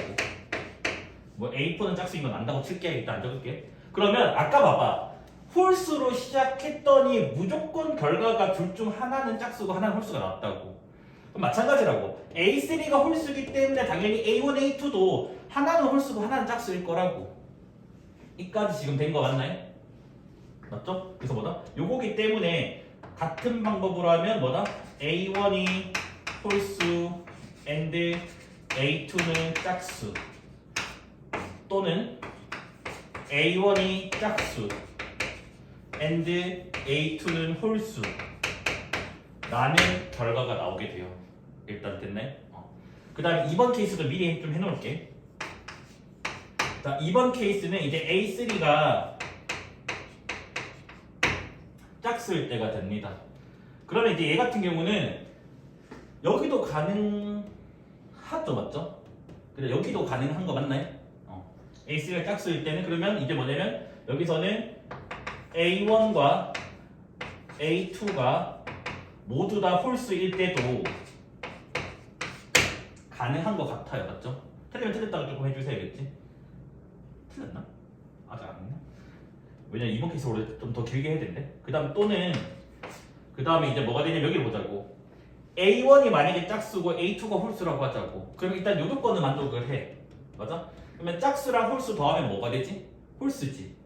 뭐 A4는 짝수인 건 안다고 칠게. 일단 안 적을게. 그러면 아까 봐봐. 홀수로 시작했더니 무조건 결과가 둘 중 하나는 짝수고 하나는 홀수가 나왔다고. 그럼 마찬가지라고. A3가 홀수기 때문에 당연히 A1, A2도 하나는 홀수고 하나는 짝수일 거라고. 이까지 지금 된 거 맞나요? 맞죠? 그래서 뭐다? 요거기 때문에 같은 방법으로 하면 뭐다? A1이 홀수 and A2는 짝수 또는 A1이 짝수 and A2는 홀수 라는 결과가 나오게 돼요. 일단 됐네. 그 다음에 2번 케이스도 미리 좀 해놓을게. 자, 2번 케이스는 이제 A3가 짝수일 때가 됩니다. 그러면 이제 얘 같은 경우는 여기도 가능하죠, 맞죠? 근데 여기도 가능한 거 맞나요? A3가 짝수일 때는 그러면 이제 뭐냐면 여기서는 A1과 A2가 모두 다 홀수일 때도 가능한 것 같아요, 맞죠? 틀리면 틀렸다고 조금 해주셔야겠지? 틀렸나? 아직 안 했나? 왜냐면 이번 케이스로 좀 더 길게 해야 되는데. 그 다음 또는 그 다음에 이제 뭐가 되냐면 여기를 보자고. A1이 만약에 짝수고 A2가 홀수라고 하자고. 그럼 일단 요 조건은 만족을 해. 맞아? 그러면 짝수랑 홀수 더하면 뭐가 되지? 홀수지.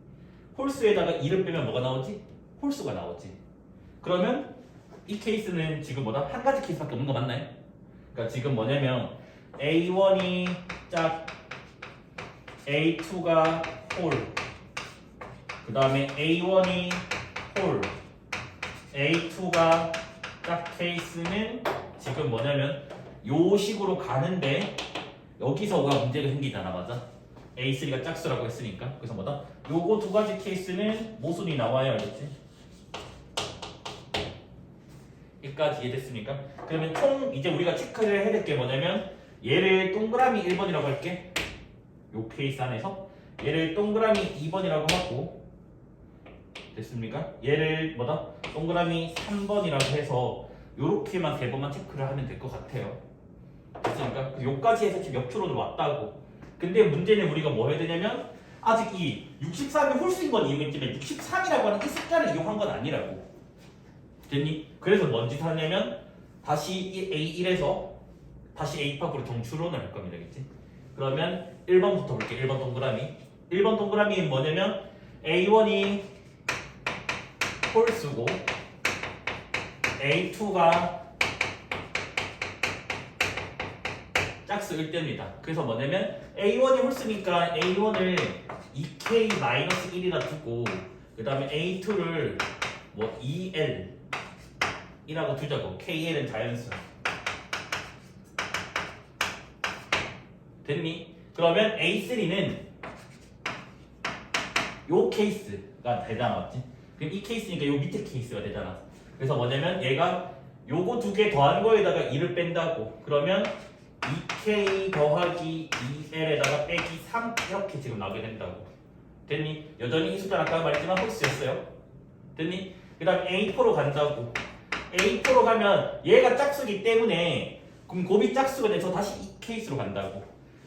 홀수에다가 2를 빼면 뭐가 나오지? 홀수가 나오지. 그러면 이 케이스는 지금 뭐다? 한 가지 케이스밖에 없는 거 맞나요? 그러니까 지금 뭐냐면 A1이 짝, A2가 홀, 그 다음에 A1이 홀, A2가 짝 케이스는 지금 뭐냐면 요 식으로 가는데 여기서가 문제가 생기잖아, 맞아? A3가 짝수라고 했으니까. 그래서 뭐다? 요거 두 가지 케이스는 모순이 나와야 알겠지? 여기까지 이해됐습니까? 그러면 총 이제 우리가 체크를 해야 될 게 뭐냐면 얘를 동그라미 1번이라고 할게. 요 케이스 안에서 얘를 동그라미 2번이라고 하고 됐습니까? 얘를 뭐다? 동그라미 3번이라고 해서 요렇게만 세 번만 체크를 하면 될 것 같아요. 됐습니까? 요까지 해서 지금 옆으로 왔다고. 근데 문제는 우리가 뭐 해야 되냐면 아직 이 63이 홀수인 건 이해했지만 63이라고 하는 이 숫자를 이용한 건 아니라고. 됐니? 그래서 뭔 짓 하냐면 다시 이 A1에서 다시 A 팝으로 정추론을 할 겁니다. 알겠지? 그러면 1번부터 볼게. 1번 동그라미. 1번 동그라미는 뭐냐면 A1이 홀수고 A2가 짝수일 때입니다. 그래서 뭐냐면 A1이 홀수니까 A1을 2K-1이라 두고 그 다음에 A2를 뭐 2L이라고 두자고. KL은 자연수. 됐니? 그러면 A3는 요 케이스가 되잖아, 맞지? 그럼 이 케이스니까 요 밑에 케이스가 되잖아. 그래서 뭐냐면 얘가 요거 두 개 더한 거에다가 2를 뺀다고. 그러면 2K 더하기 2L에다가 빼기 3 이렇게 지금 나오게 된다고. 됐니? 여전히 이 숫자는 아까 말했지만 홀수였어요. 됐니? 그 다음 A4로 간다고. A4로 가면 얘가 짝수기 때문에 그럼 곱이 짝수가 돼서 다시 이 케이스로 간다고.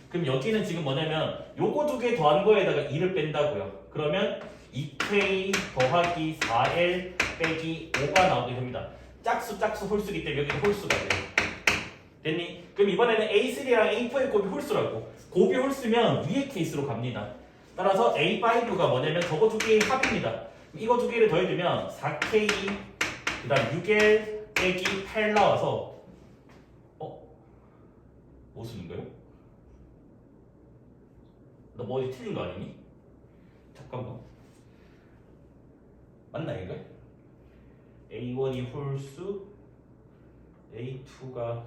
그럼 여기는 지금 뭐냐면 요거 두 개 더한 거에다가 2를 뺀다고요. 그러면 2K 더하기 4L 빼기 5가 나오게 됩니다. 짝수 홀수기 때문에 여기는 홀수가 돼요. 됐니? 그럼 이번에는 A3랑 A4의 곱이 홀수라고. 곱이 홀수면 위에 케이스로 갑니다. 따라서 A5가 뭐냐면 저거 두 개의 합입니다. 이거 두 개를 더해주면 4K 그 다음 6L 빼기 8 나와서 뭐 쓰는 거예요? 너 뭐 어디 틀린 거 아니니? 잠깐만. 맞나 이거? A1이 홀수 A2가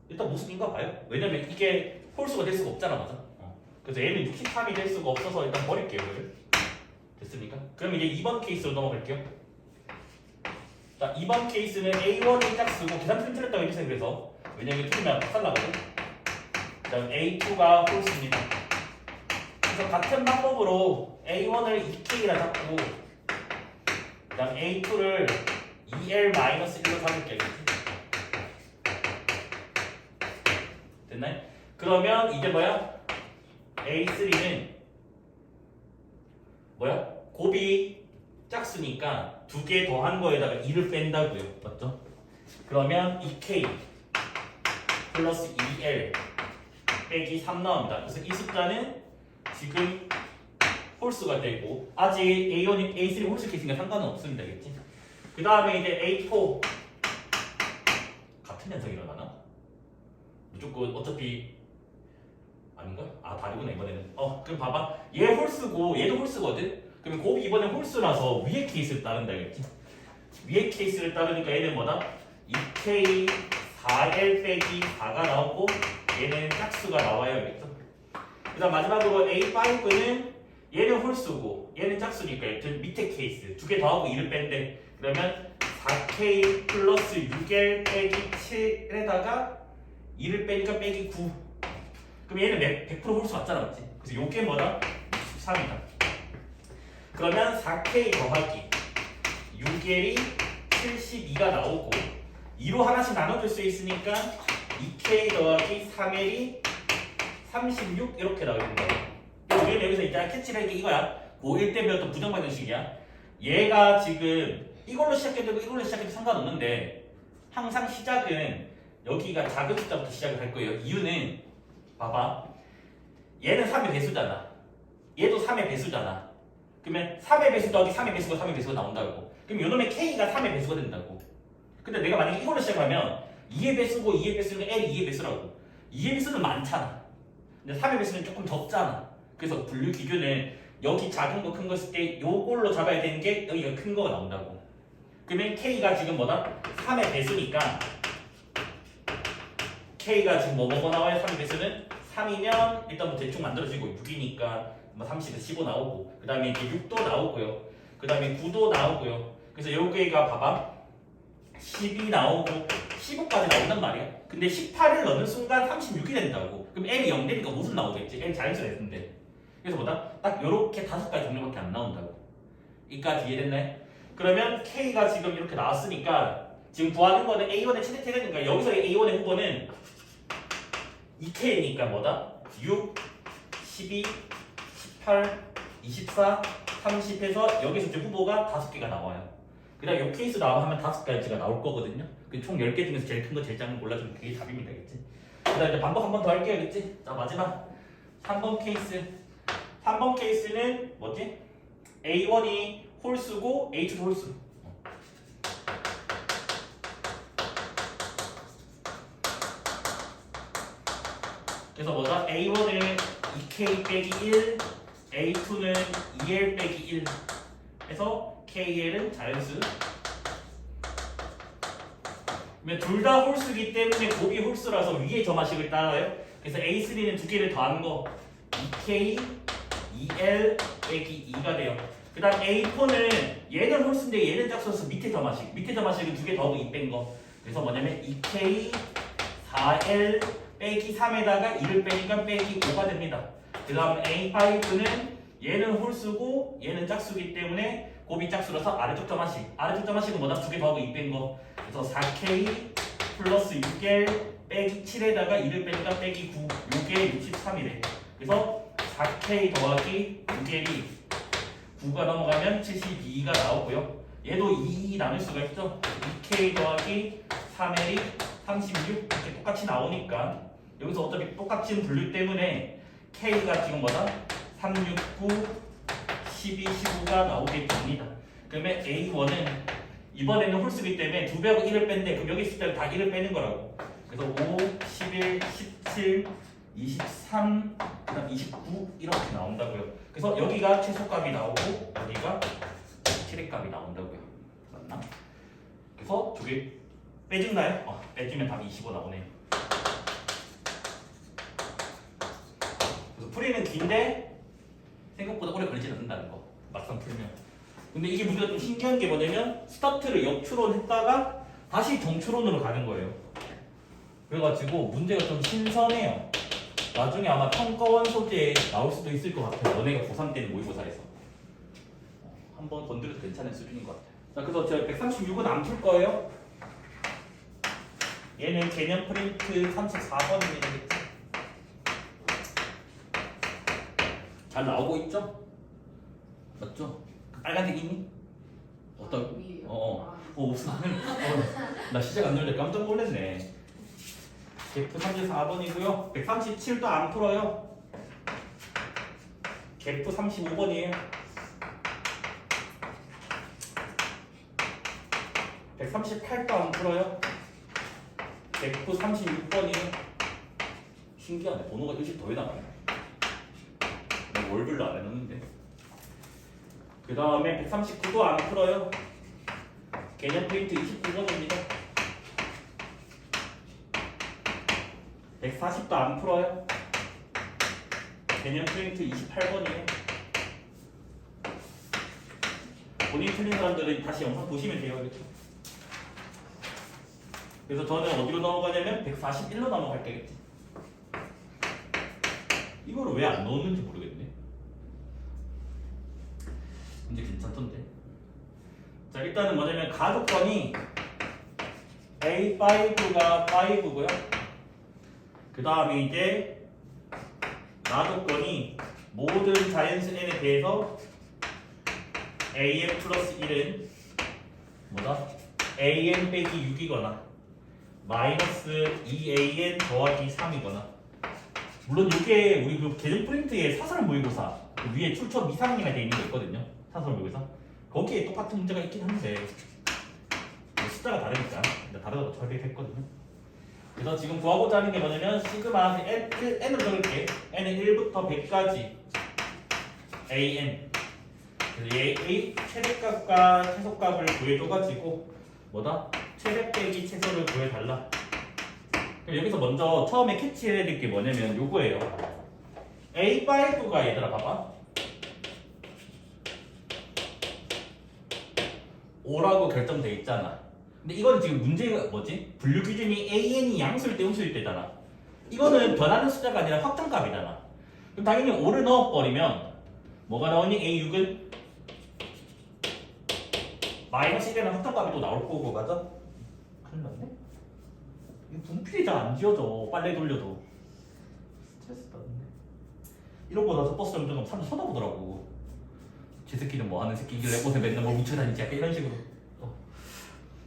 일단 무슨인가 봐요. 왜냐면 이게 홀수가 될 수가 없잖아, 맞아? 그래서 얘는 63이 될 수가 없어서 일단 버릴게요, 이거를. 됐습니까? 그럼 이제 2번 케이스로 넘어갈게요. 자, 2번 케이스는 A1이 짝수고 계산 틀렸다고 해주세요. 그래서 왜냐면 틀리면 박살나거든. 그 다음 A2가 홀수입니다. 그래서 같은 방법으로 A1을 2K라 잡고 그 다음 A2를 2L-1로 잡을게요. 됐나요? 그러면 이제 뭐야? A3는 뭐야? 곱이 짝수니까 두 개 더한 거에다가 2를 뺀다고요. 맞죠? 그러면 2K 플러스 2L 빼기 3 나옵니다. 그래서 이 숫자는 지금 홀수가 되고 아직 A1, A3 홀수 케이스니까 상관은 없습니다. 알겠지? 그 다음에 이제 A4 같은 현상이 일어나나? 무조건 어차피 아닌가? 아 다르구나 이번에는. 그럼 봐봐. 얘 홀수고 얘도 홀수거든? 그러면 곱이 이번에 홀수라서 위에 케이스를 따른다 알겠지? 위에 케이스를 따르니까 얘는 뭐다? 2K 4L 빼기 4가 나오고 얘는 짝수가 나와요. 알겠죠? 그 다음 마지막으로 A5는 얘는 홀수고 얘는 짝수니까 밑에 케이스 두 개 더하고 2를 뺀대. 그러면 4K 플러스 6L 빼기 7에다가 2를 빼니까 빼기 9. 그럼 얘는 100% 홀수 맞잖아, 맞지? 그래서 요게 뭐다? 63이다. 그러면 4K 더하기 6L이 72가 나오고 2로 하나씩 나눠줄 수 있으니까 2K 더하기 3L이 36 이렇게 나오게 된다. 우리는 여기서 이제 캐치를 한 게 이거야. 고1 때 배웠던 부정방정식이야. 얘가 지금 이걸로 시작해도 이걸로 시작해도 상관없는데 항상 시작은 여기가 작은 숫자부터 시작을 할 거예요. 이유는 봐봐. 얘는 3의 배수잖아. 얘도 3의 배수잖아. 그러면 3의 배수 더하기 3의 배수가 3의 배수가 나온다고. 그럼 요놈의 K가 3의 배수가 된다고. 근데 내가 만약에 이걸로 시작하면 2의 배수고 2의 배수는 L이 2의 배수라고. 2의 배수는 많잖아. 근데 3의 배수는 조금 적잖아. 그래서 분류 기준은 여기 작은 거 큰 거 쓸 때 요걸로 잡아야 되는 게 여기가 큰 거가 나온다고. 그러면 K가 지금 뭐다? 3의 배수니까 K가 지금 뭐 나와요? 3의 배수는 3이면 일단 뭐 대충 만들어지고 6이니까 뭐 30에서 15 나오고 그 다음에 이제 6도 나오고요. 그 다음에 9도 나오고요. 그래서 여기가 봐봐 10이 나오고 15까지 나온단 말이야. 근데 18을 넣는 순간 36이 된다고. 그럼 L이 0 되니까 무슨 나오겠지? L 자연수가 됐는데. 그래서 뭐다? 딱 요렇게 5가지 종류밖에 안 나온다고. 이까지 이해됐나요? 그러면 K가 지금 이렇게 나왔으니까 지금 구하는 거는 A1의 최대 되니까 여기서의 A1의 후보는 2K니까 뭐다? 6, 12, 18, 24, 30 해서 여기서 이제 후보가 5개가 나와요. 그 다음 요 케이스 나오면 5가지가 나올 거거든요. 총 10개 중에서 제일 큰 거 제일 작은 거 골라주면 그게 답입니다. 그치? 그 다음 이제 반복 한 번 더 할게요. 그치? 자 마지막 3번 케이스. 3번 케이스는 뭐지? A1이 홀수고 H도 홀수. 그래서 뭐다? A1은 2K 빼기 1, A2는 2L 빼기 1 해서 KL은 자연수. 그러면 둘 다 홀수기 때문에 곱이 홀수라서 위에 점화식을 따라요. 그래서 A3는 두 개를 더하는 거 2K, 2L 빼기 2가 돼요. 그 다음 A4는 얘는 홀수인데 얘는 짝수여서 밑에 점화식. 밑에 점화식은 두 개 더하고 2 뺀 거. 그래서 뭐냐면 2K, 4L 빼기 3에다가 2를 빼니까 빼기 5가 됩니다. 그 다음 A5는 얘는 홀수고 얘는 짝수기 때문에 곱이 짝수라서 아래쪽 점화식. 아래쪽 점화식은 뭐다? 두 개 더하고 2 뺀 거. 그래서 4K 플러스 6L 빼기 7에다가 2를 빼니까 빼기 9. 요게 63이래. 그래서 4K 더하기 6L이 9가 넘어가면 72가 나오고요. 얘도 2 나눌 수가 있죠. 2K 더하기 3L이 36 이렇게 똑같이 나오니까 여기서 어차피 똑같은 분류 때문에 K가 지금 뭐다? 3, 6, 9, 12, 15가 나오게 됩니다. 그러면 A1은 이번에는 홀수기 때문에 2배하고 1을 뺀데 그럼 여기 숫자를 다 1을 빼는 거라고. 그래서 5, 11, 17, 23, 그다음 29 이렇게 나온다고요. 그래서 여기가 최소값이 나오고 여기가 최대값이 나온다고요. 맞나? 그래서 저기 빼준가요? 빼주면 답이 25 나오네요. 그래서 풀이는 긴데 생각보다 오래 걸리지 않는다는 거. 막상 풀면. 근데 이게 문제가 좀 신기한 게 뭐냐면 스타트를 역추론 했다가 다시 정추론으로 가는 거예요. 그래가지고 문제가 좀 신선해요. 나중에 아마 평가원 소재에 나올 수도 있을 것 같아요. 너네가 고3 때는 모의고사에서 한번 건드려도 괜찮은 수준인 것 같아요. 자, 그래서 저 136은 안 풀 거예요. 얘는 개념 프린트 34번이면 잘 나오고 있죠? 맞죠? 빨간색 있니? 어떤? 위에요. 무슨 나 시작 안 눌렀는데 깜짝 놀랐네. 개프 34번이고요. 137도 안 풀어요. 개프 35번이에요. 138도 안 풀어요. 개프 36번이에요. 신기하네. 번호가 일찍 더 나가네. 월별로 안 해놨는데. 그 다음에 139도 안 풀어요. 개념 프린트 29번입니다. 140도 안 풀어요. 개념 프린트 28번이에요. 본인 틀린 사람들은 다시 영상 보시면 돼요. 이렇게. 그래서 저는 어디로 넘어가냐면 141로 넘어갈 거겠지. 이거를 왜 안 넣었는지 모르겠네. 근데 괜찮던데. 자, 일단은 뭐냐면 가조건이 A5가 5고요. 그 다음에 이제 나조건이 모든 자연수 n에 대해서 an 플러스 1은 뭐다? an 빼기 6이거나 마이너스 2an 더하기 3이거나 물론 이게 우리 그 개정 프린트의 사설 모의고사 그 위에 출처 미상이나 돼 있는 거 있거든요. 사설 모의고사 거기에 똑같은 문제가 있긴 한데 뭐 숫자가 다르니까 다르다고 처리했거든요. 그래서 지금 구하고자 하는 게 뭐냐면 시그마 n을 적을게. n은 1부터 100까지 an 그래서 얘의 최대값과 최소값을 구해줘가지고 뭐다? 최대 빼기 최소를 구해달라. 그럼 여기서 먼저 처음에 캐치해야 될 게 뭐냐면 요거예요. A5가 얘들아 봐봐 5라고 결정돼 있잖아. 근데 이거는 지금 문제가 뭐지? 분류 기준이 AN이 양수일 때 음수일 때잖아. 이거는 변하는 숫자가 아니라 확정값이잖아. 그럼 당연히 5를 넣어버리면 뭐가 나오니? A6은 마이너스 1에는 확정값이 또 나올 거고 맞아? 큰일 났네? 이거 분필이 잘 안 지워져. 빨래 돌려도 스트레스 받는데. 이런 거 나서 버스 정류장 사람들 쳐다보더라고. 제 새끼는 뭐 하는 새끼길래 옷에 맨날 뭘 묻혀 다니지? 약간 이런 식으로.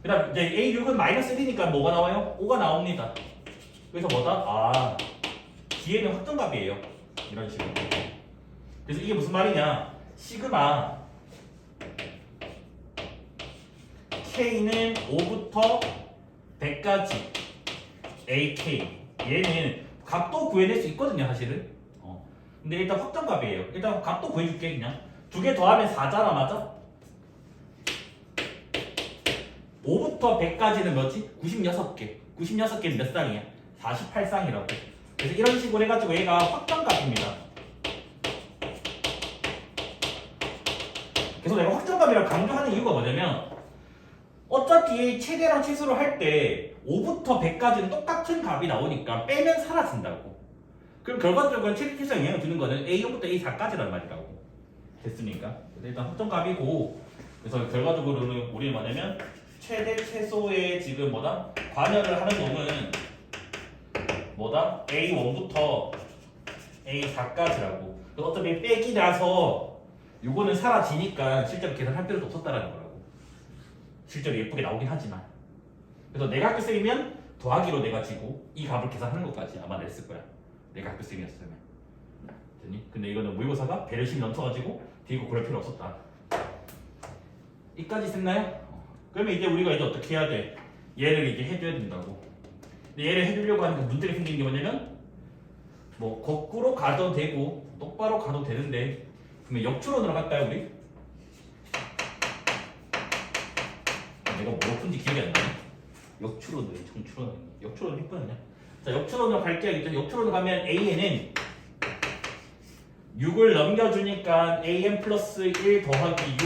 그 다음 이제 A6은 마이너스 1이니까 뭐가 나와요? 5가 나옵니다. 그래서 뭐다? 뒤에는 확정값이에요. 이런 식으로. 그래서 이게 무슨 말이냐? 시그마 K는 5부터 100까지 AK 얘는 값도 구해낼 수 있거든요 사실은. 근데 일단 확정값이에요. 일단 값도 구해줄게. 그냥 두 개 더하면 4잖아. 맞아? 5부터 100까지는 뭐지? 96개 96개는 몇 쌍이야? 48쌍이라고. 그래서 이런 식으로 해가지고 얘가 확정값입니다. 그래서 내가 확정값이라고 강조하는 이유가 뭐냐면 어차피 최대랑 최소를 할 때 5부터 100까지는 똑같은 값이 나오니까 빼면 사라진다고. 그럼 결과적으로 최대 최소에 영향을 주는 거는 A0부터 A4까지란 말이라고. 됐습니까? 그래서 일단 확정값이고, 그래서 결과적으로는 우리는 뭐냐면 최대 최소의 지금 뭐다? 관여를 하는 놈은 뭐다? A1부터 A4까지라고. 어차피 빼기 나서 요거는 사라지니까 실제로 계산할 필요도 없었다라는 거라고. 실제로 예쁘게 나오긴 하지만. 그래서 내가 학교 쌤이면 더하기로 내가 지고 이 값을 계산하는 것까지 아마 냈을 거야. 내가 학교 쌤이었으면. 됐니? 근데 이거는 모의고사가 배려심이 넘쳐가지고 뒤고 그럴 필요 없었다. 이까지 됐나요? 그러면 이제 우리가 이제 어떻게 해야 돼? 얘를 이제 해줘야 된다고. 근데 얘를 해주려고 하는데 문제가 생기는 게 뭐냐면 뭐 거꾸로 가도 되고 똑바로 가도 되는데 그러면 역추론으로 갈까요 우리? 내가 뭐 푼지 기억이 안 나네. 역추론으로 정추론 역추론 했거든요. 자 역추론으로 갈게요. 일단 역추론으로 가면 A에는 6을 넘겨주니까 AN 플러스 1 더하기 6.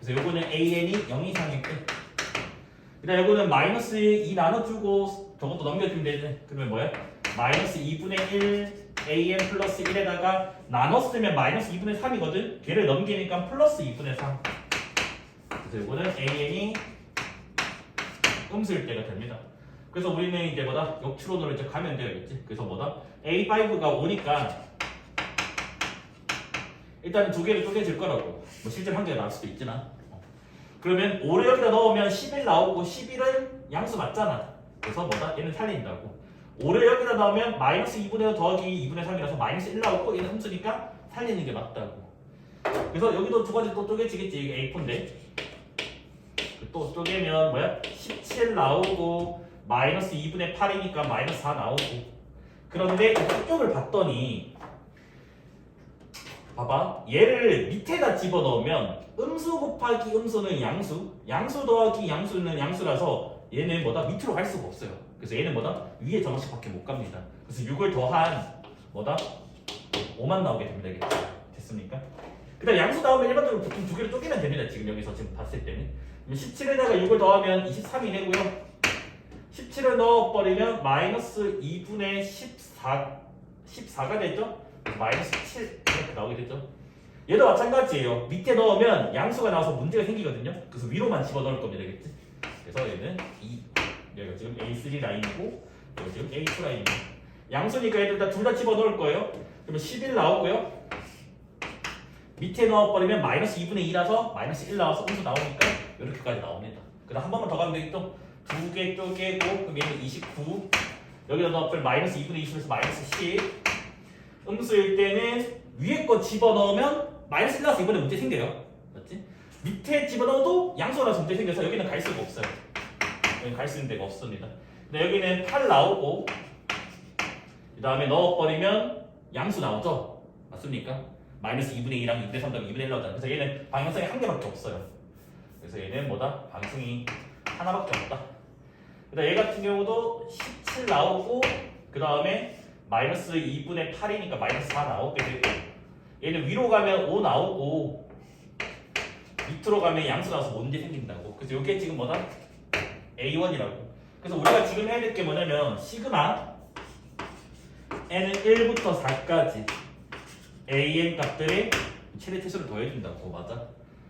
그래서 요거는 AN이 0 이상일 때. 그 다음 요거는 마이너스 2 나눠주고 저것도 넘겨주면 되지. 그러면 뭐야? 마이너스 2분의 1 AN 플러스 1에다가 나눴으면 마이너스 2분의 3이거든. 걔를 넘기니까 플러스 2분의 3. 그래서 요거는 AN이 음수일 때가 됩니다. 그래서 우리는 이제 뭐다? 역추론으로 이제 가면 되겠지. 그래서 뭐다? A5가 5니까 일단 두 개를 쪼개질 거라고. 뭐 실제로 한 개가 나올 수도 있지나. 그러면 5를 여기다 넣으면 11 나오고 11은 양수 맞잖아. 그래서 뭐다? 얘는 살린다고. 5를 여기다 넣으면 마이너스 2분의 5 더하기 2분의 3이라서 마이너스 1 나오고 얘는 음수니까 살리는 게 맞다고. 그래서 여기도 두 가지 또 쪼개지겠지. 이게 A4인데 또 쪼개면 뭐야? 17 나오고 마이너스 2분의 8이니까 마이너스 4 나오고. 그런데 이쪽을 봤더니 봐봐. 얘를 밑에다 집어넣으면 음수 곱하기 음수는 양수, 양수 더하기 양수는 양수라서 얘는 뭐다? 밑으로 갈 수가 없어요. 그래서 얘는 뭐다? 위에 정식밖에 못 갑니다. 그래서 6을 더한 뭐다? 5만 나오게 됩니다. 이게. 됐습니까? 그 다음 양수 나오면 일반적으로 보통 두 개를 쪼개면 됩니다. 지금 여기서 지금 봤을 때는. 17에다가 6을 더하면 23이 되고요. 17을 넣어버리면 마이너스 2분의 14가 되죠? 마이너스 7 이렇게 나오게 되죠. 얘도 마찬가지예요. 밑에 넣으면 양수가 나와서 문제가 생기거든요. 그래서 위로만 집어넣을 겁니다. 되겠지? 그래서 얘는 여기가 지금 A3 라인이고 여기 지금 A2 라인입니다. 양수니까 얘들 다 둘 다 집어넣을 거예요. 그러면 11 나오고요. 밑에 넣어버리면 마이너스 2분의 2라서 마이너스 1 나와서 음수 나오니까 이렇게까지 나옵니다. 그 다음 한 번만 더 가면 되겠죠? 두 개 쪼개고 그럼 얘는 29 여기다 넣어버리면 마이너스 2분의 20에서 마이너스 10 음수일 때는 위에 거 집어넣으면 마이너스 1 나와서 이번에 문제 생겨요. 맞지? 밑에 집어넣어도 양수가 나와서 문제 생겨서 여기는 갈 수가 없어요. 여기는 갈 수 있는 데가 없습니다. 근데 여기는 8 나오고 그 다음에 넣어버리면 양수 나오죠? 맞습니까? 마이너스 2분의 2랑 6분의 3 더하기 2분의 1 나오잖아. 그래서 얘는 방향성이 한 개밖에 없어요. 그래서 얘는 뭐다? 방향성이 하나밖에 없다. 그 다음 얘 같은 경우도 17 나오고 그 다음에 마이너스 2분의 8이니까 마이너스 4 나오게 되고 얘는 위로 가면 5 나오고 밑으로 가면 양수 나와서 문제 생긴다고. 그래서 이게 지금 뭐다? A1이라고. 그래서 우리가 지금 해야 될 게 뭐냐면 시그마 n은 1부터 4까지 an 값들의 최대 최소를 더해준다고. 맞아?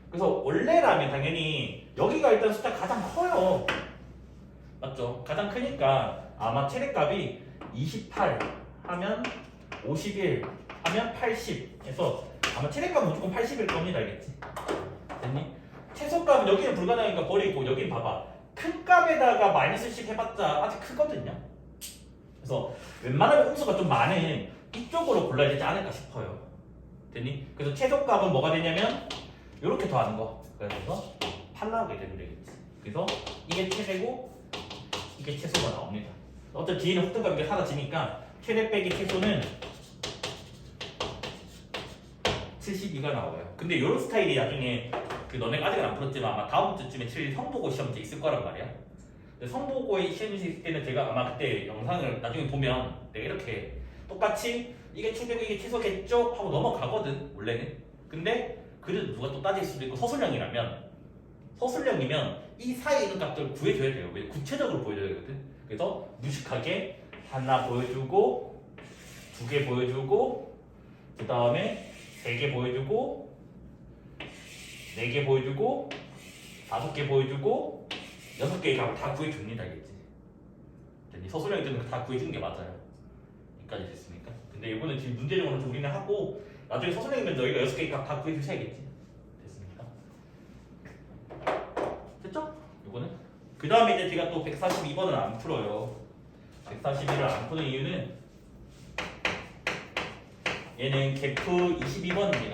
그래서 원래라면 당연히 여기가 일단 숫자 가장 커요. 맞죠? 가장 크니까 아마 최대값이 28 하면 51 하면 80 해서 아마 최대값은 무조건 80일 겁니다. 알겠지? 됐니? 최소값은 여기는 불가능하니까 버리고 여기는 봐봐. 큰 값에다가 마이너스 10 해봤자 아직 크거든요. 그래서 웬만하면 음수가 좀 많은 이쪽으로 골라야 되지 않을까 싶어요. 됐니? 그래서 최소값은 뭐가 되냐면 이렇게 더하는 거. 그래서 8 나오게 되면 되겠지. 그래서 이게 최대고 이게 최소가 나옵니다. 어차피 뒤에는 확등값이 사라지니까 최대 빼기 최소는 72가 나와요. 근데 이런 스타일이 나중에 그 너네가 아직은 안 풀었지만 아마 다음 주쯤에 성보고 시험지 있을 거란 말이야. 근데 성보고의 시험지 있을 때는 제가 아마 그때 영상을 나중에 보면 내가 이렇게 똑같이 이게 최대고 이게 최소겠죠? 하고 넘어가거든 원래는. 근데 그래도 누가 또 따질 수도 있고 서술형이면 이 사이에 있는 값들을 구해줘야 돼요. 왜 구체적으로 보여줘야 되거든. 그래서 무식하게 하나 보여주고 2개 보여주고 그 다음에 3개 보여주고 4개 보여주고 5개 보여주고 6개의 값을 다 구해줍니다. 알겠지? 서술형이 때는 다 구해주는 게 맞아요. 여기까지 됐습니까? 근데 이거는 지금 문제적으로 좀 우리는 하고 나중에 서술형이면 너희가 6개의 값 다 구해주셔야겠지. 됐습니까? 됐죠? 이거는 그 다음에 이제 제가 또 142번을 안 풀어요. 141을 안 푸는 이유는 얘는 개프 22번입니다.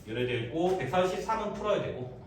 이래 되고 143은 풀어야 되고